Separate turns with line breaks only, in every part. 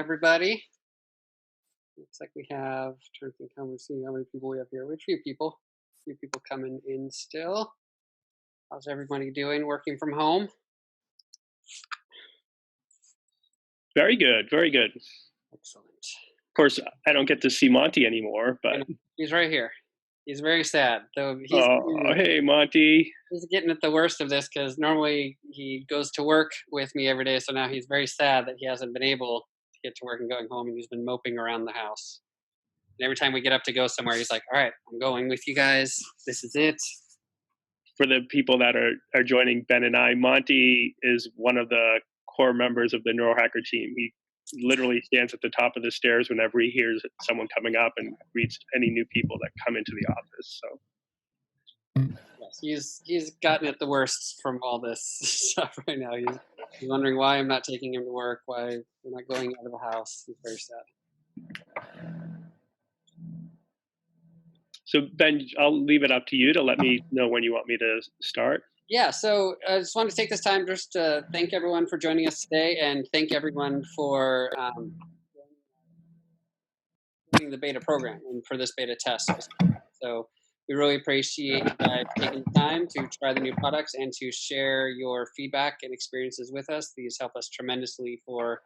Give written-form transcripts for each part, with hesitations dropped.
everybody. Looks like we have, trying to think how many, see how many people we have here. We have a few people coming in still. How's everybody doing working from home?
Very good, very good.
Excellent.
Of course, I don't get to see Monty anymore, but
He's right here. He's very sad, though.
oh, hey, Monty.
He's getting at the worst of this because normally he goes to work with me every day. So now he's very sad that he hasn't been able to get to work and going home, and he's been moping around the house. And every time we get up to go somewhere, he's like, "All right, I'm going with you guys. This is it."
For the people that are joining Ben and I, Monty is one of the core members of the Neurohacker team. He literally stands at the top of the stairs whenever he hears someone coming up and greets any new people that come into the office. So
yes, he's gotten it the worst from all this stuff right now. He's wondering why I'm not taking him to work, why we're not going out of the house. He's very sad.
So Ben, I'll leave it up to you to let me know when you want me to start.
Yeah, so I just wanted to take this time just to thank everyone for joining us today and thank everyone for joining the beta program and for this beta test. So we really appreciate you guys taking the time to try the new products and to share your feedback and experiences with us. These help us tremendously for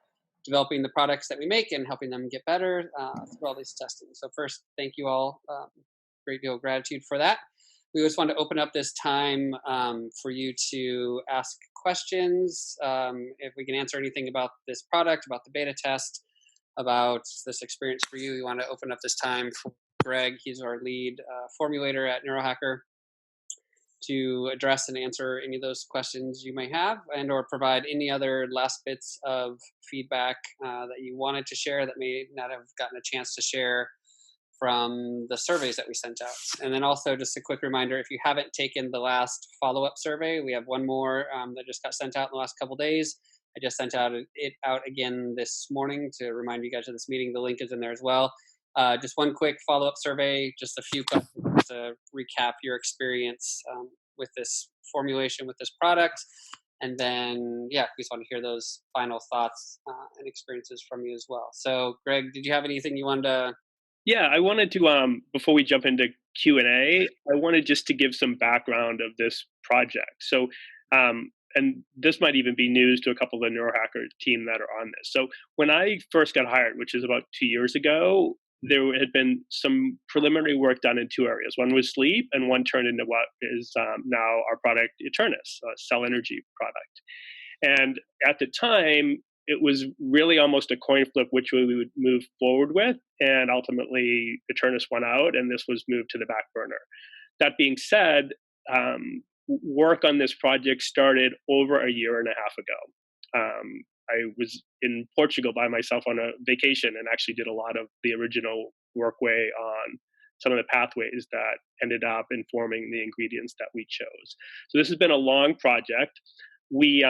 developing the products that we make and helping them get better through all these testing. So first, thank you all. Great deal of gratitude for that. We just want to open up this time for you to ask questions. If we can answer anything about this product, about the beta test, about this experience for you, we want to open up this time for Greg. He's our lead formulator at Neurohacker, to address and answer any of those questions you may have, and or provide any other last bits of feedback that you wanted to share that may not have gotten a chance to share from the surveys that we sent out. And then also just a quick reminder, if you haven't taken the last follow-up survey, we have one more that just got sent out in the last couple days. I just sent it out again this morning to remind you guys of this meeting. The link is in there as well. Just one quick follow-up survey, just a few questions to recap your experience with this formulation, with this product. And then, yeah, we just want to hear those final thoughts and experiences from you as well. So, Greg, did you have anything you wanted to?
Yeah, I wanted to, before we jump into Q&A, I wanted just to give some background of this project. So, and this might even be news to a couple of the Neurohacker team that are on this. So when I first got hired, which is about 2 years ago, there had been some preliminary work done in two areas. One was sleep, and one turned into what is now our product, Eternus, a cell energy product. And at the time, it was really almost a coin flip which way we would move forward with, and ultimately Eternus won out, and this was moved to the back burner. That being said, work on this project started over a year and a half ago. I was in Portugal by myself on a vacation and actually did a lot of the original workway on some of the pathways that ended up informing the ingredients that we chose. So this has been a long project. We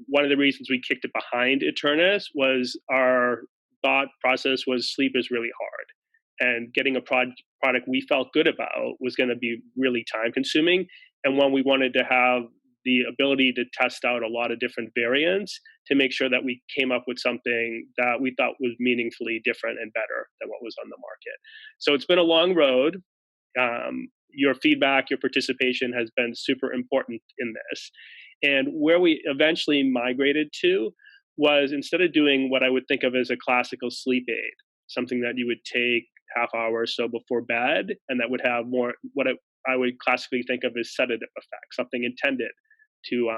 one of the reasons we kicked it behind Eternus was our thought process was sleep is really hard, and getting a product we felt good about was going to be really time consuming, and one we wanted to have the ability to test out a lot of different variants to make sure that we came up with something that we thought was meaningfully different and better than what was on the market. So it's been a long road. Your feedback, your participation has been super important in this. And where we eventually migrated to was, instead of doing what I would think of as a classical sleep aid, something that you would take half hour or so before bed, and that would have more what I would classically think of as sedative effects, something intended to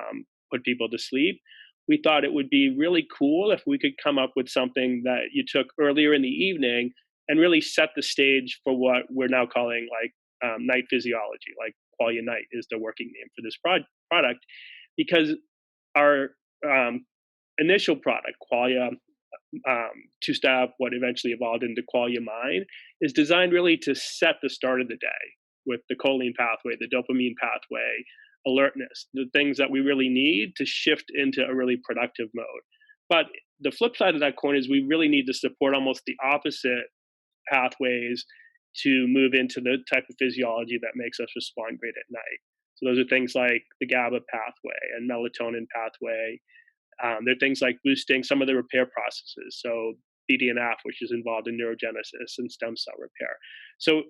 put people to sleep. We thought it would be really cool if we could come up with something that you took earlier in the evening and really set the stage for what we're now calling like night physiology, like Qualia Night is the working name for this product, because our initial product, Qualia two-step, what eventually evolved into Qualia Mind, is designed really to set the start of the day with the choline pathway, the dopamine pathway, alertness, the things that we really need to shift into a really productive mode. But the flip side of that coin is we really need to support almost the opposite pathways to move into the type of physiology that makes us respond great at night. So those are things like the GABA pathway and melatonin pathway. There are things like boosting some of the repair processes. So BDNF, which is involved in neurogenesis and stem cell repair. So,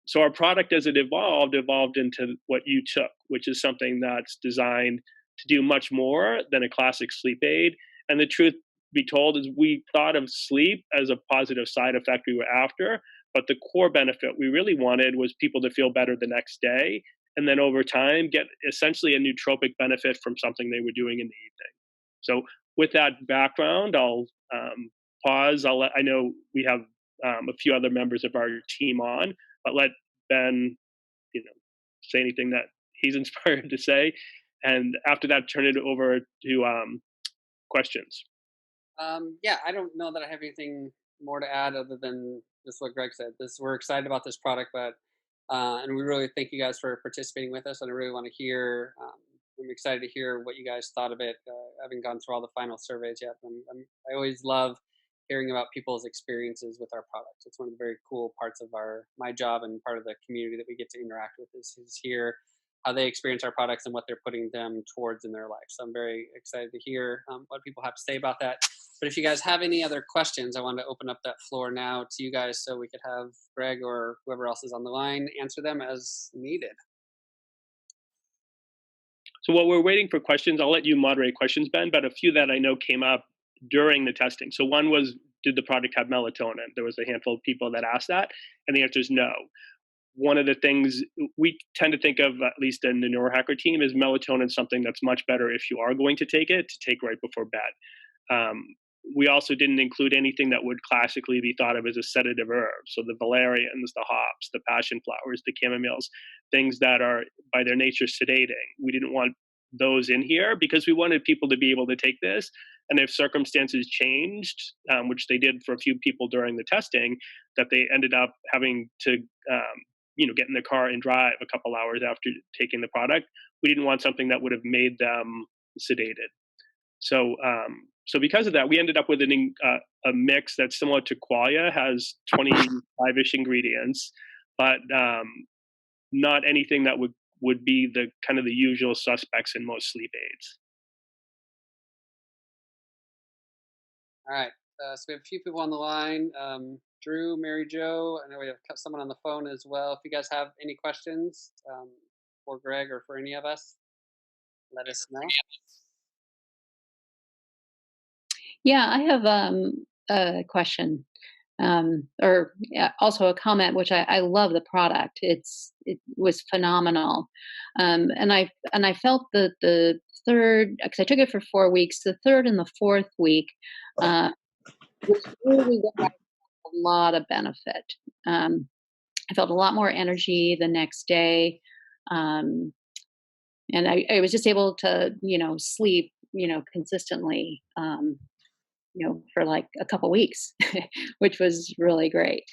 so our product, as it evolved into what you took, which is something that's designed to do much more than a classic sleep aid. And the truth be told is we thought of sleep as a positive side effect we were after, but the core benefit we really wanted was people to feel better the next day, and then over time get essentially a nootropic benefit from something they were doing in the evening. So with that background, I'll pause. I know we have a few other members of our team on, but let Ben, say anything that he's inspired to say, and after that, turn it over to questions.
Yeah, I don't know that I have anything more to add other than just what Greg said. We're excited about this product, but and we really thank you guys for participating with us. And I really want to hear. I'm excited to hear what you guys thought of it. I haven't gone through all the final surveys yet. I always love hearing about people's experiences with our products. It's one of the very cool parts of my job and part of the community that we get to interact with is hear how they experience our products and what they're putting them towards in their life. So I'm very excited to hear what people have to say about that. But if you guys have any other questions, I want to open up that floor now to you guys so we could have Greg or whoever else is on the line answer them as needed.
So while we're waiting for questions, I'll let you moderate questions, Ben, but a few that I know came up during the testing. So one was, did the product have melatonin? There was a handful of people that asked that, and the answer is no. One of the things we tend to think of, at least in the Neurohacker team, is melatonin something that's much better if you are going to take right before bed. We also didn't include anything that would classically be thought of as a sedative herb. So the valerians, the hops, the passion flowers, the chamomiles, things that are by their nature sedating. We didn't want those in here because we wanted people to be able to take this. And if circumstances changed, which they did for a few people during the testing, that they ended up having to get in their car and drive a couple hours after taking the product, we didn't want something that would have made them sedated. So, so because of that, we ended up with a mix that's similar to Qualia, has 25-ish ingredients, but not anything that would be the kind of the usual suspects in most sleep aids.
All right. So we have a few people on the line. Drew, Mary Jo, I know we have someone on the phone as well. If you guys have any questions for Greg or for any of us, let us know.
Yeah, I have a question, or also a comment, which I love the product. It was phenomenal, and I felt that the third, because I took it for 4 weeks, the third and the fourth week was really where I got a lot of benefit. I felt a lot more energy the next day, and I was just able to sleep consistently. For like a couple weeks, which was really great.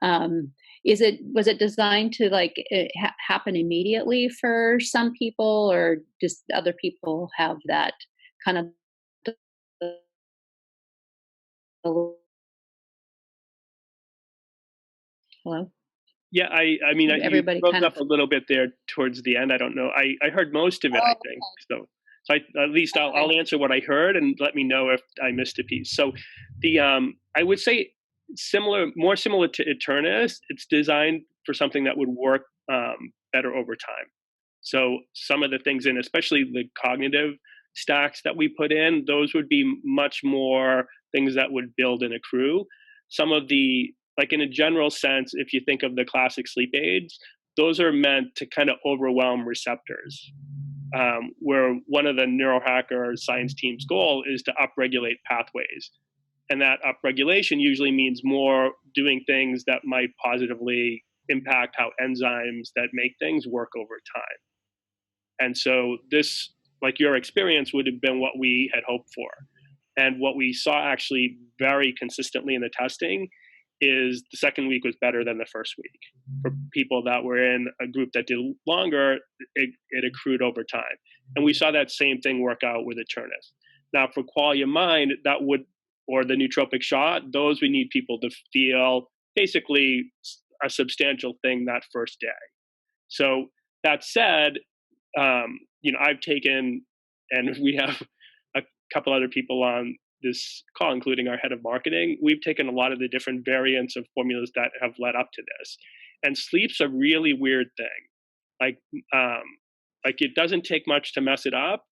Was it designed to happen immediately for some people, or just other people have that kind of? Hello?
Yeah, I mean, you
Everybody
broke
kind
up
of.
a little bit there towards the end. I don't know. I heard most of it, I
Oh,
think. So at least I'll
okay.
answer what I heard and let me know if I missed a piece. So the I would say more similar to Eternus. It's designed for something that would work better over time. So some of the things in, especially the cognitive stacks that we put in, those would be much more things that would build and accrue. Some of the, like in a general sense, if you think of the classic sleep aids, those are meant to kind of overwhelm receptors. Where one of the Neurohacker science team's goal is to upregulate pathways. And that upregulation usually means more doing things that might positively impact how enzymes that make things work over time. And so this, like your experience, would have been what we had hoped for. And what we saw actually very consistently in the testing is the second week was better than the first week. For people that were in a group that did longer, it accrued over time. And we saw that same thing work out with Eternus. Now for Qualia Mind, that would, or the nootropic shot, those we need people to feel basically a substantial thing that first day. So that said, I've taken, and we have a couple other people on this call, including our head of marketing, we've taken a lot of the different variants of formulas that have led up to this. And sleep's a really weird thing. Like, um, like it doesn't take much to mess it up.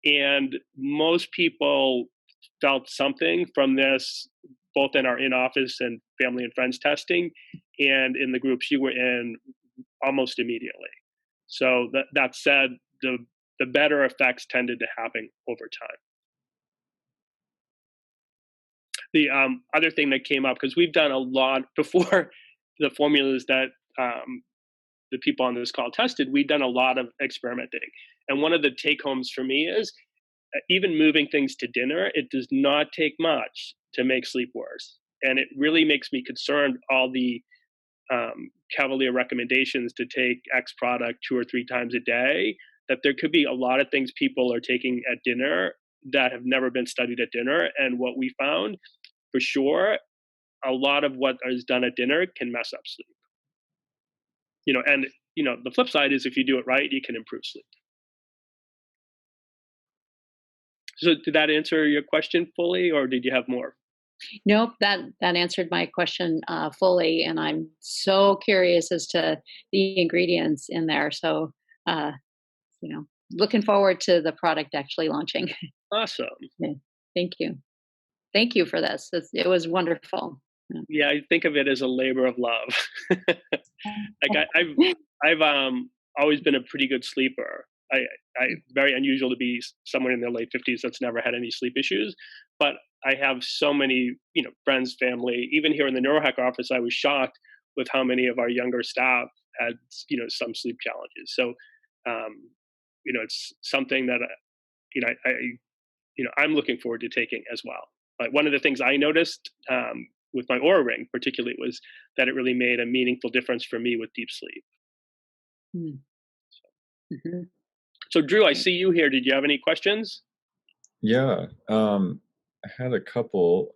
And most people felt something from this, both in our in-office and family and friends testing, and in the groups you were in almost immediately. So that said, the better effects tended to happen over time. The other thing that came up, because we've done a lot before the formulas that the people on this call tested, we've done a lot of experimenting. And one of the take homes for me is even moving things to dinner, it does not take much to make sleep worse. And it really makes me concerned, all the cavalier recommendations to take X product 2 or 3 times a day, that there could be a lot of things people are taking at dinner that have never been studied at dinner. And what we found, for sure, a lot of what is done at dinner can mess up sleep. And the flip side is if you do it right, you can improve sleep. So did that answer your question fully, or did you have more?
Nope, that answered my question fully, and I'm so curious as to the ingredients in there. So, uh, looking forward to the product actually launching.
Awesome.
Yeah, thank you for this. It was wonderful. Yeah.
Yeah, I think of it as a labor of love. Like I've always been a pretty good sleeper. I very unusual to be someone in their late 50s that's never had any sleep issues, but I have so many friends, family. Even here in the Neurohacker office, I was shocked with how many of our younger staff had some sleep challenges. So it's something that I'm looking forward to taking as well. But one of the things I noticed with my Aura Ring, particularly, was that it really made a meaningful difference for me with deep sleep.
Mm-hmm.
So, Drew, I see you here. Did you have any questions?
Yeah, I had a couple,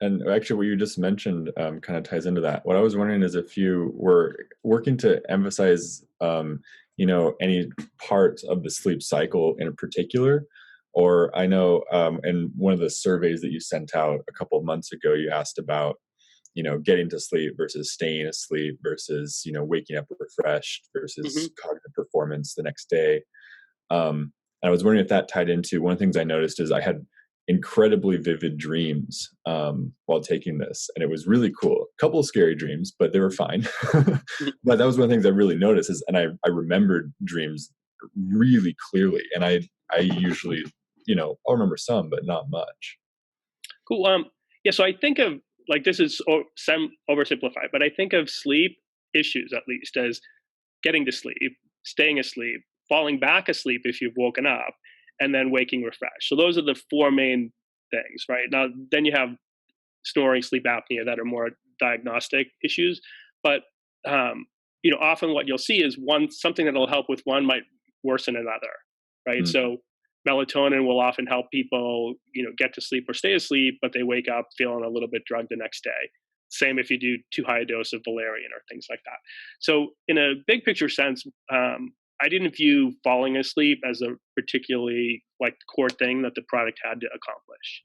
and actually what you just mentioned kind of ties into that. What I was wondering is if you were working to emphasize, any part of the sleep cycle in particular, or I know in one of the surveys that you sent out a couple of months ago, you asked about, getting to sleep versus staying asleep versus, waking up refreshed versus cognitive performance the next day. And I was wondering if that tied into one of the things I noticed is I had incredibly vivid dreams while taking this, and it was really cool. A couple of scary dreams, but they were fine. But that was one of the things I really noticed and I remembered dreams really clearly, and I usually, I'll remember some, but not much.
Cool. Yeah. So I think of, like, this is some oversimplified, but I think of sleep issues at least as getting to sleep, staying asleep, falling back asleep if you've woken up, and then waking refreshed. So those are the 4 main things, right? Now, then you have snoring, sleep apnea that are more diagnostic issues. But often what you'll see is something that'll help with one might worsen another, right? So melatonin will often help people, get to sleep or stay asleep, but they wake up feeling a little bit drugged the next day. Same if you do too high a dose of valerian or things like that. So in a big picture sense, I didn't view falling asleep as a particularly core thing that the product had to accomplish.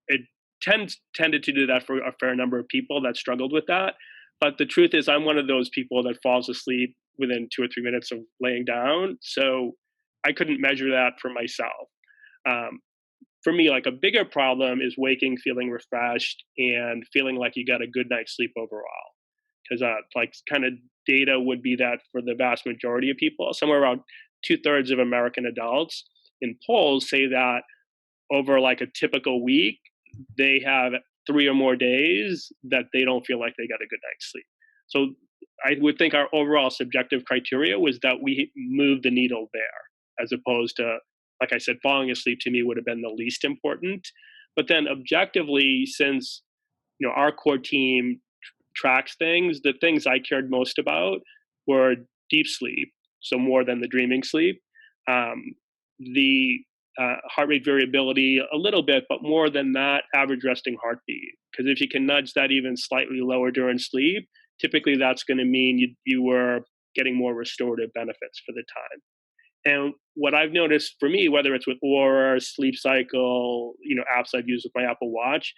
It tended to do that for a fair number of people that struggled with that. But the truth is, I'm one of those people that falls asleep within 2 or 3 minutes of laying down. So I couldn't measure that for myself. For me, a bigger problem is waking feeling refreshed and feeling like you got a good night's sleep overall. Because kind of data would be that for the vast majority of people, somewhere around 2/3 of American adults in polls say that over a typical week, they have 3 or more days that they don't feel like they got a good night's sleep. So I would think our overall subjective criteria was that we moved the needle there, as opposed to, like I said, falling asleep to me would have been the least important. But then objectively, since our core team tracks things, the things I cared most about were deep sleep, so more than the dreaming sleep, the heart rate variability a little bit, but more than that, average resting heartbeat. Because if you can nudge that even slightly lower during sleep, typically that's going to mean you were getting more restorative benefits for the time. And what I've noticed for me, whether it's with Aura, Sleep Cycle, apps I've used with my Apple Watch,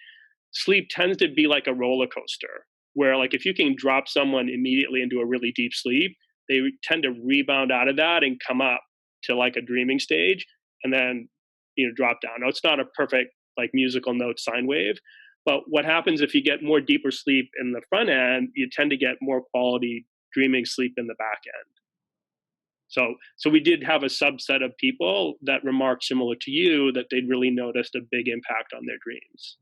sleep tends to be like a roller coaster, where like if you can drop someone immediately into a really deep sleep, they tend to rebound out of that and come up to like a dreaming stage, and then drop down. Now it's not a perfect like musical note sine wave, but what happens if you get more deeper sleep in the front end, you tend to get more quality dreaming sleep in the back end. So we did have a subset of people that remarked similar to you, that they'd really noticed a big impact on their dreams.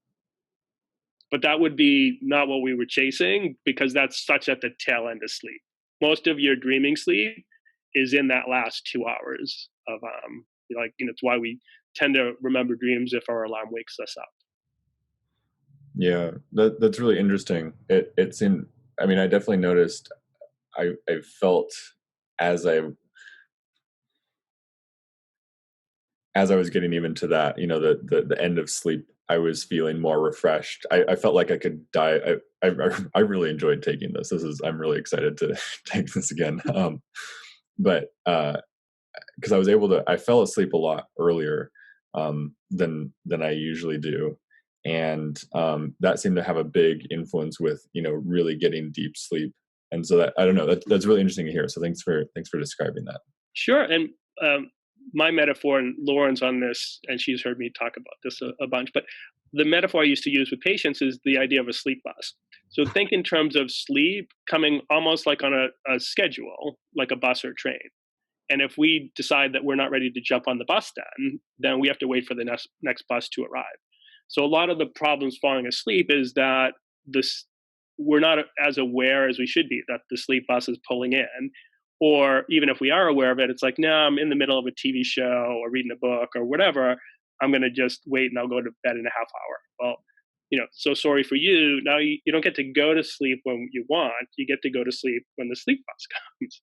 But that would be not what we were chasing, because that's such at the tail end of sleep. Most of your dreaming sleep is in that last 2 hours of it's why we tend to remember dreams if our alarm wakes us up.
Yeah, that's really interesting. It seemed, I mean, I definitely noticed, I felt as I was getting even to that, the end of sleep, I was feeling more refreshed. I felt like I could die. I really enjoyed taking this. I'm really excited to take this again. But because I fell asleep a lot earlier than I usually do, and that seemed to have a big influence with really getting deep sleep. And so that, I don't know, that's really interesting to hear. So thanks for describing that.
Sure. And my metaphor, and Lauren's on this, and she's heard me talk about this a bunch, but the metaphor I used to use with patients is the idea of a sleep bus. So think in terms of sleep coming almost like on a schedule, like a bus or train. And if we decide that we're not ready to jump on the bus, then we have to wait for the next bus to arrive. So a lot of the problems falling asleep is that we're not as aware as we should be that the sleep bus is pulling in. Or even if we are aware of it, it's like, no, I'm in the middle of a TV show or reading a book or whatever. I'm going to just wait and I'll go to bed in a half hour. Well, so sorry for you. Now you don't get to go to sleep when you want. You get to go to sleep when the sleep bus comes.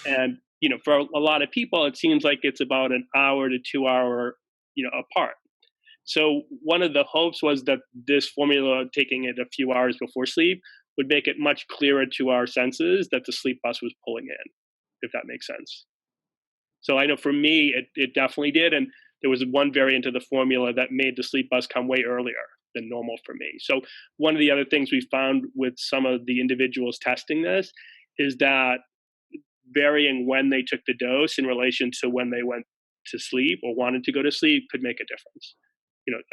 And, for a lot of people, it seems like it's about an hour to 2 hour, apart. So one of the hopes was that this formula, taking it a few hours before sleep, would make it much clearer to our senses that the sleep bus was pulling in, if that makes sense. So I know for me, it definitely did. And there was one variant of the formula that made the sleep bus come way earlier than normal for me. So one of the other things we found with some of the individuals testing this is that varying when they took the dose in relation to when they went to sleep or wanted to go to sleep could make a difference.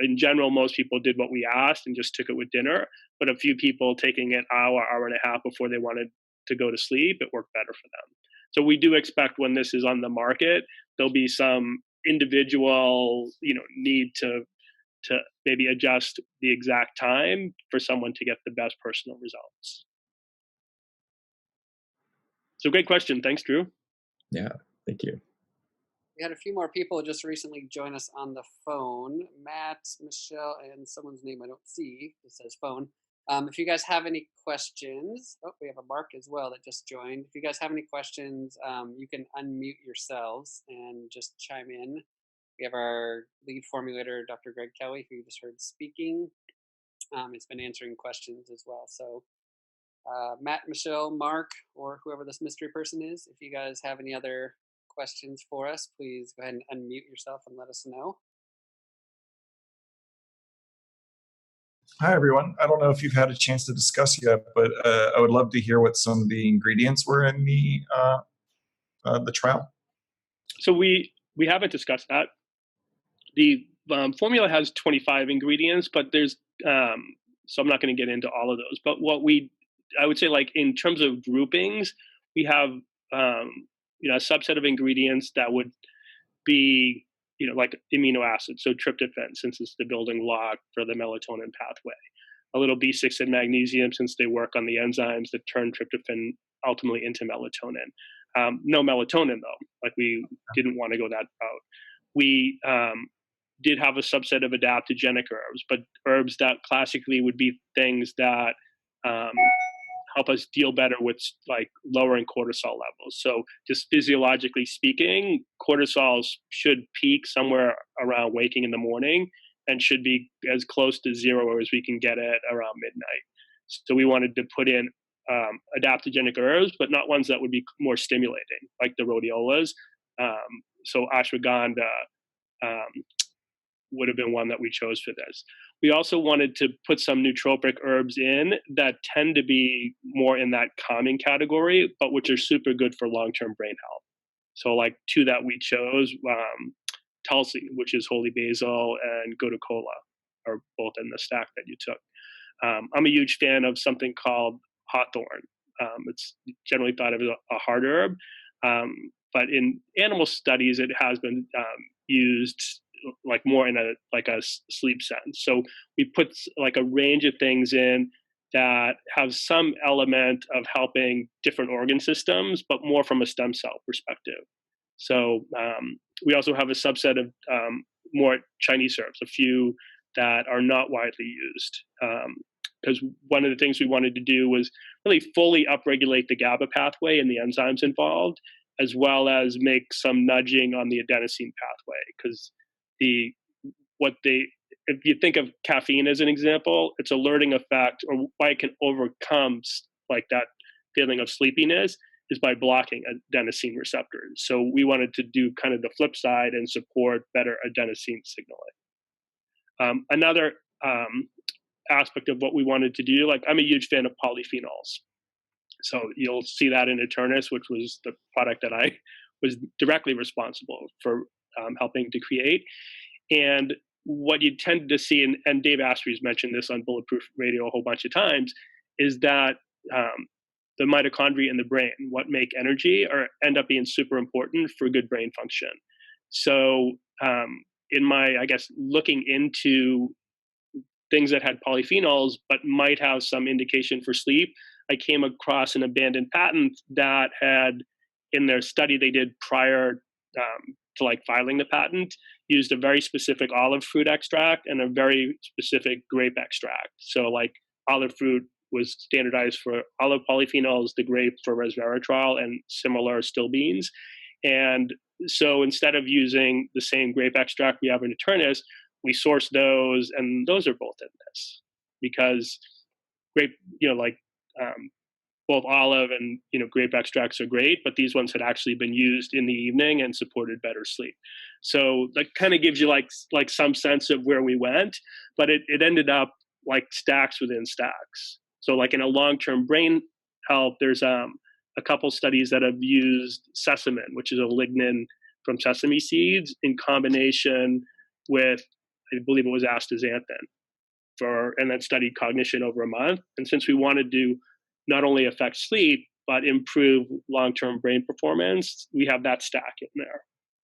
In general, most people did what we asked and just took it with dinner, but a few people taking it hour and a half before they wanted to go to sleep, it worked better for them. So we do expect when this is on the market, there'll be some individual, need to maybe adjust the exact time for someone to get the best personal results. So great question. Thanks, Drew.
Yeah, thank you.
We had a few more people just recently join us on the phone. Matt, Michelle, and someone's name I don't see. It says phone. If you guys have any questions, we have a Mark as well that just joined. If you guys have any questions, you can unmute yourselves and just chime in. We have our lead formulator, Dr. Greg Kelly, who you just heard speaking. He's been answering questions as well. So Matt, Michelle, Mark, or whoever this mystery person is, if you guys have any other questions for us, please go ahead and unmute yourself and let us know.
Hi, everyone. I don't know if you've had a chance to discuss yet, but I would love to hear what some of the ingredients were in the trial.
So we haven't discussed that. The formula has 25 ingredients, but there's so I'm not going to get into all of those. But I would say, like in terms of groupings, we have a subset of ingredients that would be like amino acids, so tryptophan, since it's the building block for the melatonin pathway. A little B6 and magnesium, since they work on the enzymes that turn tryptophan ultimately into melatonin. No melatonin though, like we didn't want to go that route. We did have a subset of adaptogenic herbs, but herbs that classically would be things that help us deal better with like lowering cortisol levels. So just physiologically speaking, cortisol should peak somewhere around waking in the morning and should be as close to zero as we can get it around midnight. So we wanted to put in adaptogenic herbs, but not ones that would be more stimulating, like the rhodiolas. so ashwagandha would have been one that we chose for this. We also wanted to put some nootropic herbs in that tend to be more in that calming category, but which are super good for long-term brain health. So like two that we chose, Tulsi, which is holy basil, and gotu kola are both in the stack that you took. I'm a huge fan of something called hawthorn. It's generally thought of as a hard herb, but in animal studies, it has been used like more in a sleep sense. So we put like a range of things in that have some element of helping different organ systems, but more from a stem cell perspective. So we also have a subset of more Chinese herbs, a few that are not widely used. Because one of the things we wanted to do was really fully upregulate the GABA pathway and the enzymes involved, as well as make some nudging on the adenosine pathway. Because if you think of caffeine as an example, its alerting effect, or why it can overcome like that feeling of sleepiness, is by blocking adenosine receptors. So we wanted to do kind of the flip side and support better adenosine signaling. Another aspect of what we wanted to do, like I'm a huge fan of polyphenols. So you'll see that in Eternus, which was the product that I was directly responsible for helping to create. And what you tend to see, and Dave Asprey's mentioned this on Bulletproof Radio a whole bunch of times, is that the mitochondria in the brain, what make energy, end up being super important for good brain function. So in my, I guess, looking into things that had polyphenols but might have some indication for sleep, I came across an abandoned patent that had, in their study they did prior to like filing the patent, used a very specific olive fruit extract and a very specific grape extract. So like olive fruit was standardized for olive polyphenols, the grape for resveratrol, and similar still beans. And so instead of using the same grape extract we have in Eternus, we source those, and those are both in this because grape, both olive and grape extracts are great, but these ones had actually been used in the evening and supported better sleep. So that kind of gives you like some sense of where we went, but it ended up like stacks within stacks. So like in a long-term brain health, there's a couple studies that have used sesamin, which is a lignin from sesame seeds, in combination with, I believe it was astaxanthin, and then studied cognition over a month. And since we wanted to not only affect sleep, but improve long-term brain performance, we have that stack in there.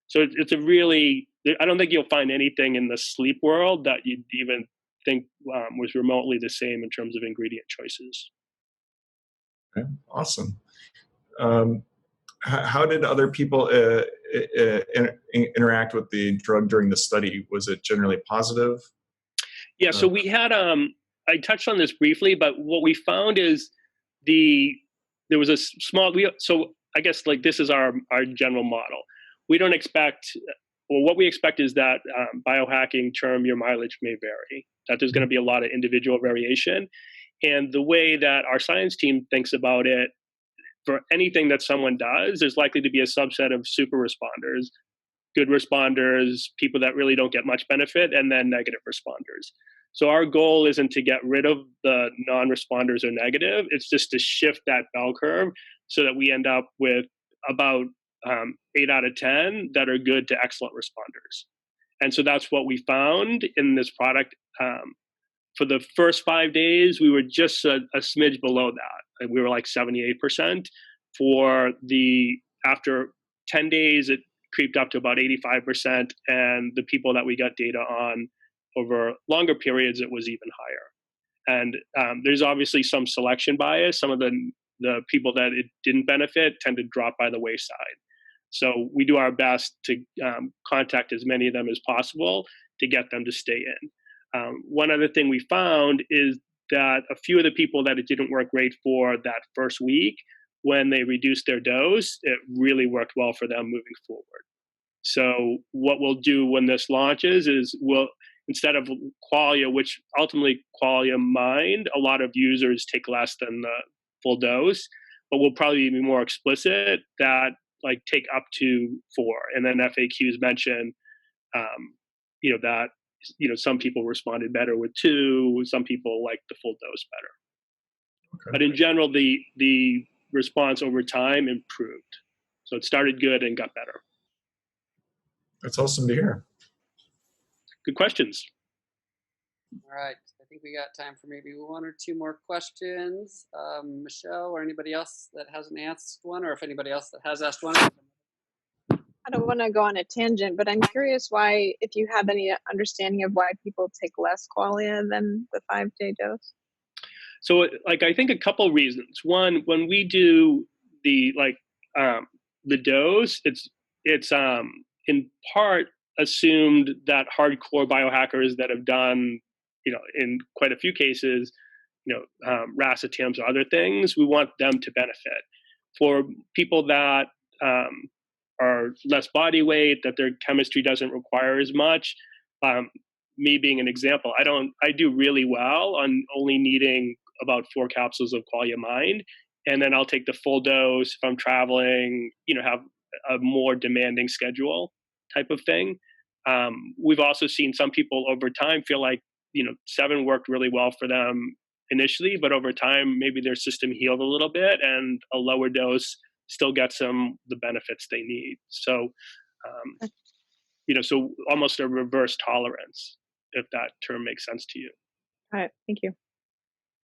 So it's a really, I don't think you'll find anything in the sleep world that you'd even think was remotely the same in terms of ingredient choices.
Okay, awesome. How did other people interact with the drug during the study? Was it generally positive?
Yeah, so we had, I touched on this briefly, but what we found is there was a small, so I guess like this is our general model. We don't expect, well, what we expect is that biohacking term, your mileage may vary, that there's going to be a lot of individual variation. And the way that our science team thinks about it, for anything that someone does, there's likely to be a subset of super responders, good responders, people that really don't get much benefit, and then negative responders. So our goal isn't to get rid of the non-responders or negative, it's just to shift that bell curve so that we end up with about 8 out of 10 that are good to excellent responders. And so that's what we found in this product. For the first 5 days, we were just a smidge below that. We were like 78%. After 10 days, it creeped up to about 85%. And the people that we got data on over longer periods, it was even higher. And there's obviously some selection bias. Some of the people that it didn't benefit tend to drop by the wayside. So we do our best to contact as many of them as possible to get them to stay in. One other thing we found is that a few of the people that it didn't work great for that first week, when they reduced their dose, it really worked well for them moving forward. So what we'll do when this launches is instead of qualia, which ultimately qualia mind, a lot of users take less than the full dose, but we'll probably be more explicit that like take up to 4, and then FAQs mention, that some people responded better with 2, some people like the full dose better.
Okay.
But in general, the response over time improved. So it started good and got better.
That's awesome to hear.
Good questions.
All right. I think we got time for maybe 1 or 2 more questions. Michelle or anybody else that hasn't asked one, or if anybody else that has asked one.
I don't want to go on a tangent, but I'm curious why, if you have any understanding of why people take less qualia than the 5-day dose.
So, I think a couple reasons. One, when we do the dose, it's in part assumed that hardcore biohackers that have done, in quite a few cases, RAS attempts or other things, we want them to benefit. For people that are less body weight, that their chemistry doesn't require as much, me being an example, I do really well on only needing about 4 capsules of Qualia Mind, and then I'll take the full dose if I'm traveling, have a more demanding schedule type of thing. We've also seen some people over time feel like, 7 worked really well for them initially, but over time, maybe their system healed a little bit and a lower dose still gets them the benefits they need. So, so almost a reverse tolerance, if that term makes sense to you.
All right, thank you.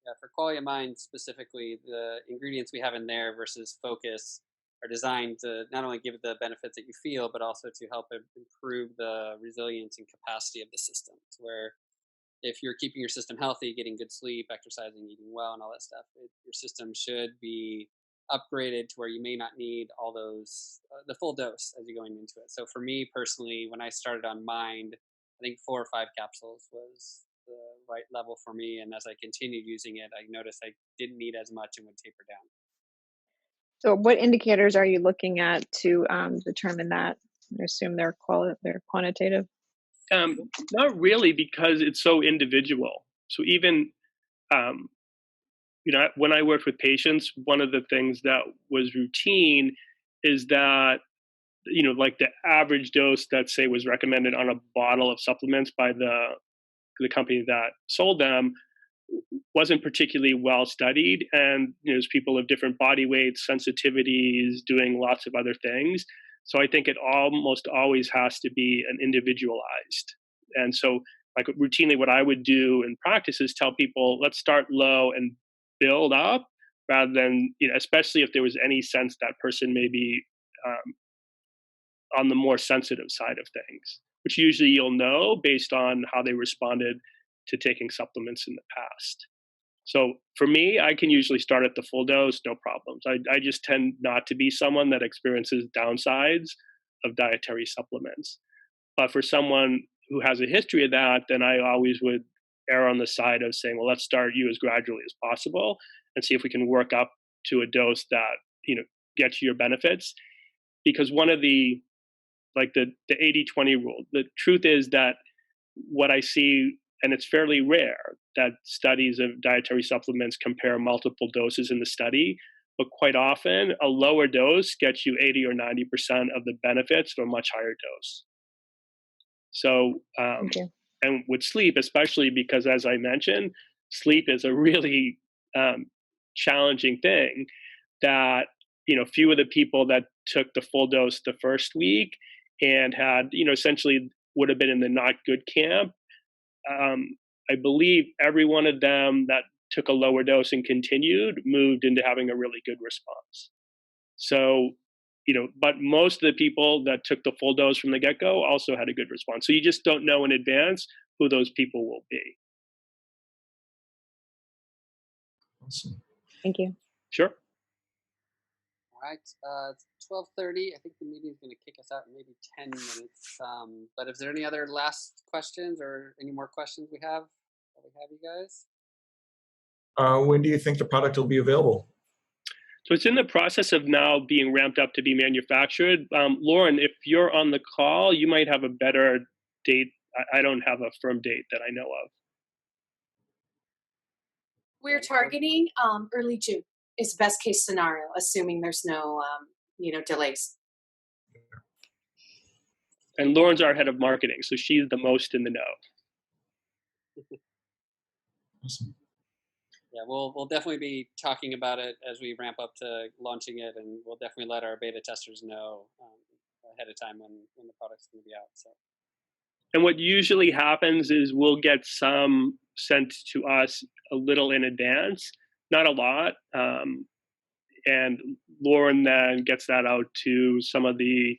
Yeah, for Qualia Mind specifically, the ingredients we have in there versus Focus are designed to not only give the benefits that you feel, but also to help improve the resilience and capacity of the system. To where if you're keeping your system healthy, getting good sleep, exercising, eating well, and all that stuff, your system should be upgraded to where you may not need all those, the full dose as you're going into it. So for me personally, when I started on Mind, I think 4 or 5 capsules was the right level for me. And as I continued using it, I noticed I didn't need as much and would taper down.
So what indicators are you looking at to determine that? I assume they're quantitative.
Not really, because it's so individual. So even, when I worked with patients, one of the things that was routine is that, like the average dose that say was recommended on a bottle of supplements by the company that sold them wasn't particularly well studied. And there's people of different body weights, sensitivities, doing lots of other things. So I think it almost always has to be an individualized. And so like routinely what I would do in practice is tell people, let's start low and build up, rather than, especially if there was any sense that person may be on the more sensitive side of things, which usually you'll know based on how they responded to taking supplements in the past. So for me, I can usually start at the full dose, no problems. I just tend not to be someone that experiences downsides of dietary supplements. But for someone who has a history of that, then I always would err on the side of saying, well, let's start you as gradually as possible and see if we can work up to a dose that, gets you your benefits. Because one of the 80-20 rule, the truth is that what I see, and it's fairly rare that studies of dietary supplements compare multiple doses in the study, but quite often a lower dose gets you 80 or 90% of the benefits of a much higher dose. So, and with sleep, especially because, as I mentioned, sleep is a really challenging thing that, few of the people that took the full dose the first week and had, essentially would have been in the not good camp. I believe every one of them that took a lower dose and continued moved into having a really good response. So, but most of the people that took the full dose from the get-go also had a good response. So you just don't know in advance who those people will be.
Awesome.
Thank you.
Sure.
All right, it's 12:30. I think the meeting is going to kick us out in maybe 10 minutes. But is there any other last questions or any more questions we have? We have you guys?
When do you think the product will be available?
So it's in the process of now being ramped up to be manufactured. Lauren, if you're on the call, you might have a better date. I don't have a firm date that I know of.
We're targeting early June is best case scenario, assuming there's no delays.
And Lauren's our head of marketing, so she's the most in the know.
Awesome.
Yeah, we'll definitely be talking about it as we ramp up to launching it, and we'll definitely let our beta testers know ahead of time when the product's going to be out. So.
And what usually happens is we'll get some sent to us a little in advance, not a lot, and Lauren then gets that out to some of the,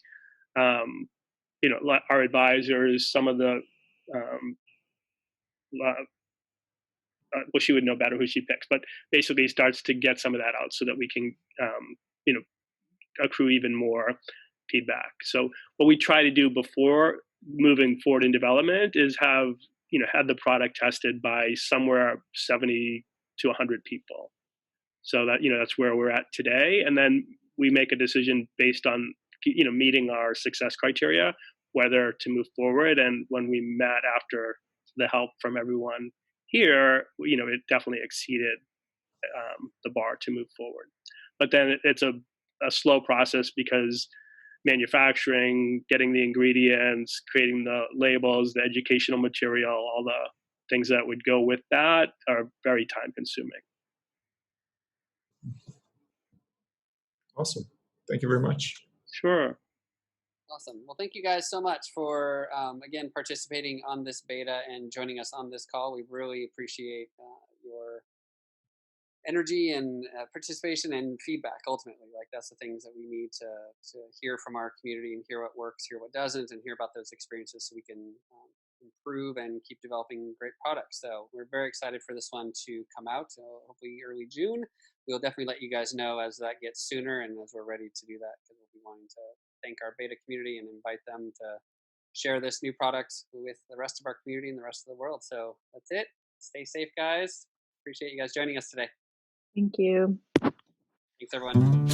our advisors, some of the. Well, she would know better who she picks, but basically starts to get some of that out so that we can, accrue even more feedback. So what we try to do before moving forward in development is have the product tested by somewhere 70 to 100 people. So that, that's where we're at today. And then we make a decision based on, meeting our success criteria, whether to move forward. And when we met after the help from everyone here, it definitely exceeded the bar to move forward. But then it's a slow process because manufacturing, getting the ingredients, creating the labels, the educational material, all the things that would go with that are very time consuming.
Awesome. Thank you very much.
Sure.
Awesome. Well, thank you guys so much for, again, participating on this beta and joining us on this call. We really appreciate your energy and participation and feedback. Ultimately, like that's the things that we need to hear from our community and hear what works, hear what doesn't, and hear about those experiences so we can improve and keep developing great products. So we're very excited for this one to come out, hopefully early June. We'll definitely let you guys know as that gets sooner and as we're ready to do that, because we'll be wanting to thank our beta community and invite them to share this new product with the rest of our community and the rest of the world. So that's it. Stay safe, guys. Appreciate you guys joining us today.
Thank you.
Thanks, everyone.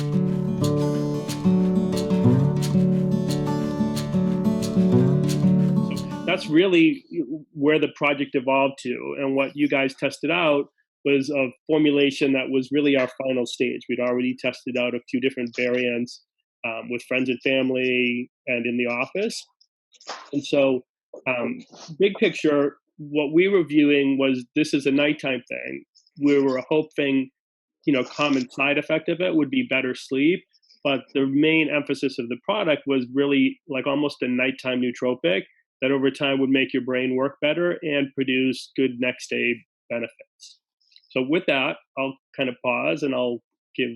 So that's really where the project evolved to. And what you guys tested out was a formulation that was really our final stage. We'd already tested out a few different variants with friends and family and in the office. And so big picture, what we were viewing was this is a nighttime thing. We were hoping, common side effect of it would be better sleep. But the main emphasis of the product was really like almost a nighttime nootropic that over time would make your brain work better and produce good next day benefits. So with that, I'll kind of pause and I'll give